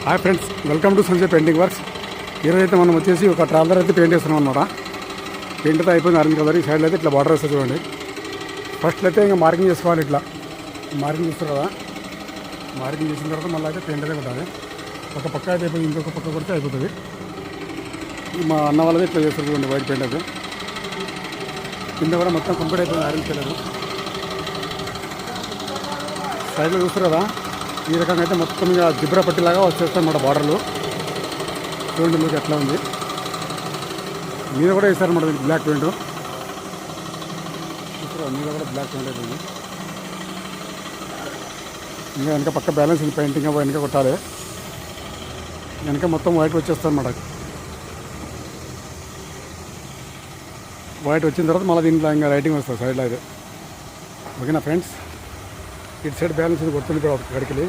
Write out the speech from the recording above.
Hi friends, welcome to Sanjay painting works. ఈరోజైతే మనం వచ్చేసి ఒక ట్రావెలర్ అయితే పెయింట్ చేస్తున్నాం అనమాట. పెయింట్ అయితే అయిపోయింది ఆరెంజ్ కలర్. ఈ సైడ్లో అయితే ఇట్లా బార్డర్ వస్తుంది చూడండి. ఫస్ట్ అయితే ఇంకా మార్కింగ్ చేసుకోవాలి. ఇట్లా మార్కింగ్ చేస్తారు కదా, మార్కింగ్ చేసిన తర్వాత మళ్ళీ అయితే పెయింట్ అయితే కొట్టాలి. ఒక పక్క అయితే అయిపోయింది, ఇంకొక పక్క కొడితే అయిపోతుంది. మా అన్న వాళ్ళది ఇట్లా చేస్తారు చూడండి, వైట్ పెయింట్ అయితే. కింద కూడా మొత్తం కంప్లీట్ అయిపోయింది ఆరెంజ్ కలర్. సైడ్లో చూస్తారు కదా, ఈ రకంగా అయితే మొత్తం ఇక జిబ్రా పట్టిలాగా వచ్చేస్తాయి అన్నమాట బార్డర్లు. చూడండి మీకు ఎట్లా ఉంది. మీద కూడా వేస్తారన్నమాట దీనికి బ్లాక్ పెయింట్. చూసారా, మీద కూడా బ్లాక్ పెయింట్ అయిపోయింది. ఇంకా వెనక పక్క బ్యాలెన్స్ ఉంది, పెయింటింగ్ వెనక కొట్టాలి. వెనక మొత్తం వైట్ వచ్చేస్తుంది అన్నమాట. వైట్ వచ్చిన తర్వాత మళ్ళీ దీంట్లో ఇంకా లైటింగ్ వస్తుంది సైడ్లో అయితే. ఓకేనా ఫ్రెండ్స్, ఇటు సైడ్ బ్యాలెన్స్ ఇది కొడుతుంది కూడా ఒక గడికి.